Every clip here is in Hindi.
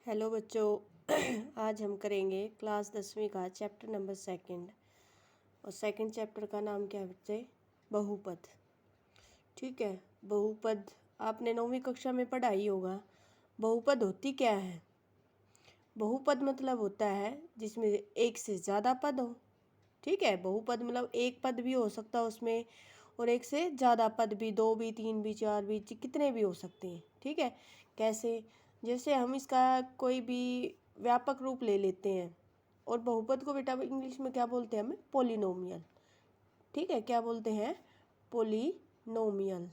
हेलो बच्चों। आज हम करेंगे क्लास 10वीं का चैप्टर नंबर सेकंड। और सेकंड चैप्टर का नाम क्या है बच्चे? बहुपद। ठीक है। बहुपद आपने 9वीं कक्षा में पढ़ा ही होगा। बहुपद होती क्या है? बहुपद मतलब होता है जिसमें एक से ज़्यादा पद हो। ठीक है। बहुपद मतलब एक पद भी हो सकता है उसमें, और एक से ज़्यादा पद भी, दो भी, तीन भी, चार भी, कितने भी हो सकते हैं। ठीक है। कैसे? जैसे हम इसका कोई भी व्यापक रूप ले लेते हैं। और बहुपद को बेटा इंग्लिश में क्या बोलते हैं? हमें पोलिनोमियल। ठीक है। क्या बोलते हैं? पोलिनोमियल।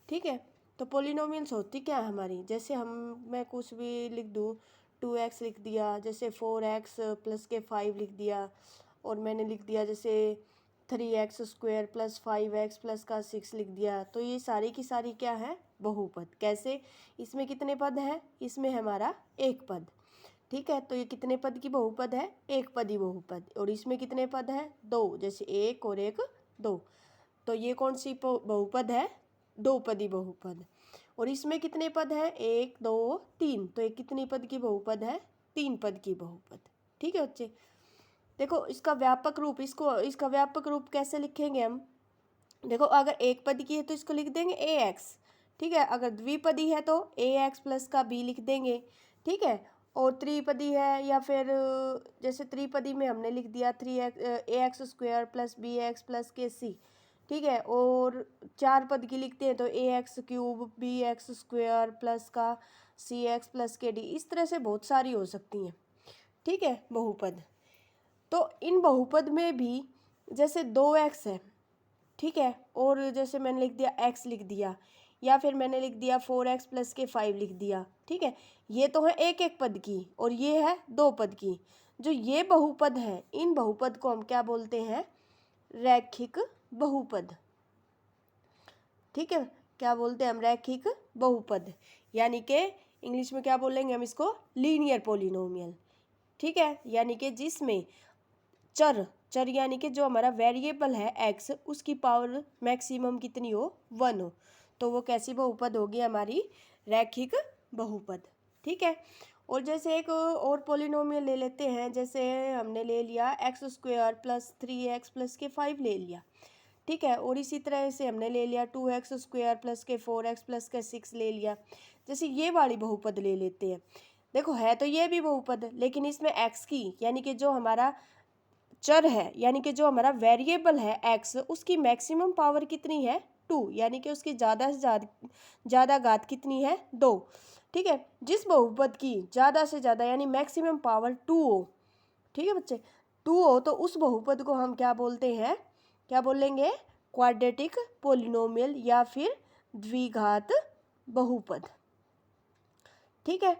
ठीक है। तो पोलिनोमियल्स होती क्या है हमारी? जैसे मैं कुछ भी लिख दूँ, 2x लिख दिया, जैसे 4x प्लस के 5 लिख दिया, और मैंने लिख दिया जैसे 3x² प्लस 5x प्लस का 6 लिख दिया, तो ये सारी की सारी क्या है? बहुपद। कैसे? इसमें कितने पद हैं? इसमें हमारा एक पद। ठीक है। तो ये कितने पद की बहुपद है? एक पदी बहुपद। और इसमें कितने पद हैं? दो, जैसे एक और एक दो। तो ये कौन सी बहुपद है? दो पदी बहुपद। और इसमें कितने पद हैं? एक, दो, तीन। तो ये कितनी पद की बहुपद है? तीन पद की बहुपद। ठीक है बच्चे। देखो इसका व्यापक रूप, इसका व्यापक रूप कैसे लिखेंगे हम? देखो अगर एक पद की है तो इसको लिख देंगे ax। ठीक है। अगर द्विपदी है तो ax प्लस का b लिख देंगे। ठीक है। और त्रिपदी है, या फिर जैसे त्रिपदी में हमने लिख दिया 3x² प्लस bx प्लस के c। ठीक है। और चार पद की लिखते हैं तो ax³ bx² प्लस का cx प्लस के d। इस तरह से बहुत सारी हो सकती हैं। ठीक है। बहुपद। तो इन बहुपद में भी जैसे 2x है, ठीक है, और जैसे मैंने लिख दिया x लिख दिया, या फिर मैंने लिख दिया 4x प्लस के 5 लिख दिया। ठीक है। ये तो है एक एक पद की, और ये है दो पद की। जो ये बहुपद है, इन बहुपद को हम क्या बोलते हैं? रैखिक बहुपद। ठीक है। क्या बोलते हैं हम? रैखिक बहुपद। यानी कि इंग्लिश में क्या बोलेंगे हम इसको? Linear polynomial. ठीक है। यानी कि जिसमें चर चर यानी कि जो हमारा वेरिएबल है x, उसकी पावर मैक्सिमम कितनी हो? 1 हो। तो वो कैसी बहुपद होगी हमारी? रैखिक बहुपद। ठीक है। और जैसे एक और पोलिनोमियल ले लेते हैं, जैसे हमने ले लिया x² प्लस 3x प्लस के 5 ले लिया। ठीक है। और इसी तरह से हमने ले लिया 2x² प्लस के 4x प्लस के 6 ले लिया। जैसे ये वाली बहुपद ले लेते हैं। देखो है तो ये भी बहुपद, लेकिन इसमें x की, यानी कि जो हमारा चर है, यानी कि जो हमारा वेरिएबल है x, उसकी मैक्सिमम पावर कितनी है? 2, यानी कि उसकी ज़्यादा से ज़्यादा घात कितनी है? 2। ठीक है। जिस बहुपद की ज़्यादा से ज़्यादा यानी मैक्सिमम पावर 2 हो, ठीक है बच्चे, 2 हो, तो उस बहुपद को हम क्या बोलते हैं? क्या बोलेंगे? क्वाड्रेटिक पोलिनोमियल, या फिर द्विघात बहुपद। ठीक है।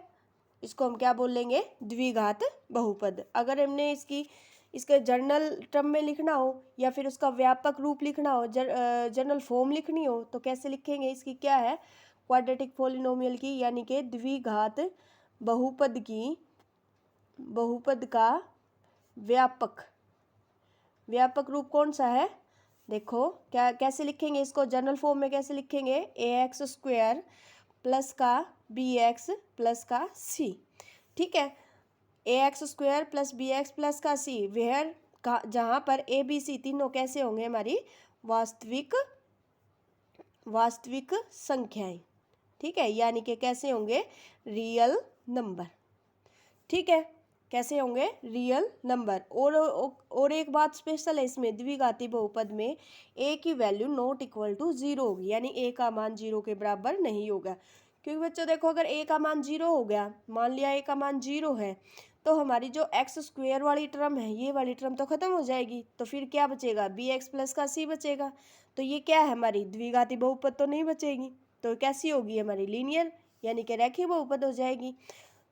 इसको हम क्या बोलेंगे? द्विघात बहुपद। अगर हमने इसके जर्नल टर्म में लिखना हो, या फिर उसका व्यापक रूप लिखना हो, जर्नल फॉर्म लिखनी हो, तो कैसे लिखेंगे? इसकी क्या है? क्वाड्रेटिक पोलिनोमियल की, यानी कि द्विघात बहुपद का व्यापक रूप कौन सा है? देखो क्या कैसे लिखेंगे इसको? जर्नल फॉर्म में कैसे लिखेंगे? ax² प्लस का bx प्लस का c। ठीक है। ax² प्लस bx प्लस का c, वेयर का जहाँ पर a b c तीनों कैसे होंगे? हमारी वास्तविक संख्याएं। ठीक है। यानी कि कैसे होंगे? Real number. ठीक है। कैसे होंगे? Real number. और एक बात स्पेशल है इसमें, द्विघाती बहुपद में a की वैल्यू नॉट इक्वल टू 0 होगी, यानी a का मान 0 के बराबर नहीं होगा। क्योंकि बच्चों देखो, अगर a का मान 0 हो गया, मान लिया a का मान 0 है, तो हमारी जो x² वाली टर्म है, ये वाली टर्म तो खत्म हो जाएगी। तो फिर क्या बचेगा? bx प्लस का c बचेगा। तो ये क्या है? हमारी द्विघाती बहुपद तो नहीं बचेगी। तो कैसी होगी? हमारी लीनियर, यानी कि रैखिक बहुपद हो जाएगी।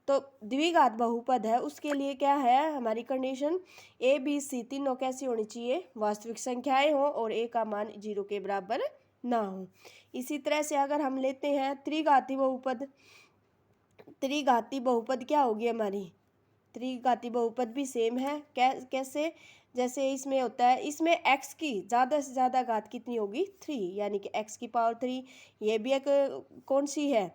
तो द्विघात बहुपद है, उसके लिए क्या है हमारी कंडीशन? a b c तीनों कैसी होनी चाहिए? वास्तविक संख्याएं हो, और a का मान 0 के बराबर ना हो। इसी तरह से अगर हम लेते हैं त्रिघाती बहुपद, त्रिघाती बहुपद क्या होगी हमारी? त्रिघाती बहुपद भी सेम है। कैसे? जैसे इसमें होता है, इसमें x की ज़्यादा से ज़्यादा घात कितनी होगी? 3, यानी कि x की पावर 3। ये भी एक कौन सी है?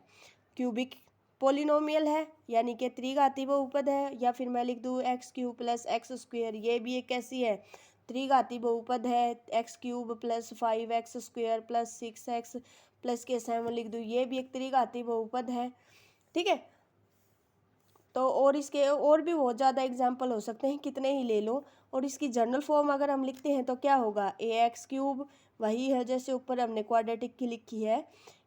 क्यूबिक पॉलिनोमियल है यानी कि त्रिघाती बहुपद है, या फिर मैं लिख दूँ x cube plus x square, ये भी एक कैसी है, त्रिघाती बहुपद है। X cube plus 5x square plus 6x plus के 7 लिख दूँ, ये भी एक त्रिघाती बहुपद है। ठीक है, तो और इसके और भी बहुत ज़्यादा एग्जाम्पल हो सकते हैं, कितने ही ले लो। और इसकी जनरल फॉर्म अगर हम लिखते हैं तो क्या होगा, ए एक्स क्यूब, वही है जैसे ऊपर हमने क्वाड्रेटिक की लिखी है,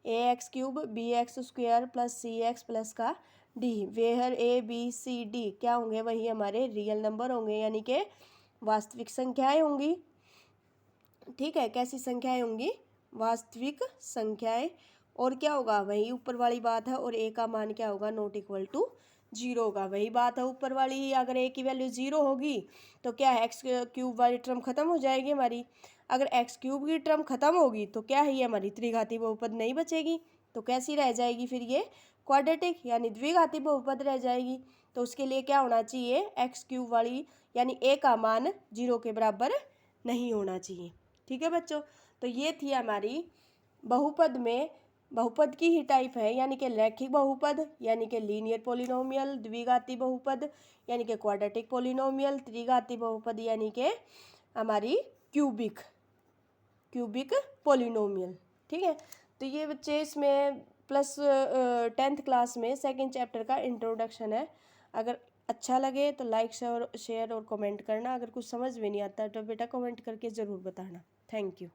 A X cube B X square plus C X plus का D, where A B C D क्या होंगे, वही हमारे रियल नंबर होंगे, यानी कि वास्तविक संख्याएं होंगी। ठीक है, कैसी संख्याएं होंगी, वास्तविक संख्याएं। और क्या होगा, वही ऊपर वाली बात है, और ए का मान क्या होगा, नॉट इक्वल टू 0 होगा, वही बात है ऊपर वाली ही। अगर ए की वैल्यू 0 होगी तो क्या है, एक्स क्यूब वाली टर्म खत्म हो जाएगी हमारी। अगर एक्स क्यूब की टर्म खत्म होगी तो क्या है, ये हमारी त्रिघाती बहुपद नहीं बचेगी, तो कैसी रह जाएगी फिर ये, क्वाड्रेटिक यानी द्विघाती बहुपद रह जाएगी। तो उसके लिए क्या होना चाहिए, एक्स क्यूब वाली यानी ए का मान 0 के बराबर नहीं होना चाहिए। ठीक है बच्चों, तो ये थी हमारी बहुपद में, बहुपद की ही टाइप है, यानी कि रैखिक बहुपद यानी कि लीनियर पॉलिनोमियल, द्विघाती बहुपद यानी कि क्वाड्रेटिक पॉलिनोमियल, त्रिघाती बहुपद यानी कि हमारी क्यूबिक पॉलिनोमियल। ठीक है, तो ये बच्चे इसमें प्लस 10th क्लास में सेकंड चैप्टर का इंट्रोडक्शन है। अगर अच्छा लगे तो लाइक शेयर और कमेंट करना, अगर कुछ समझ में नहीं आता तो बेटा कमेंट करके ज़रूर बताना। Thank you.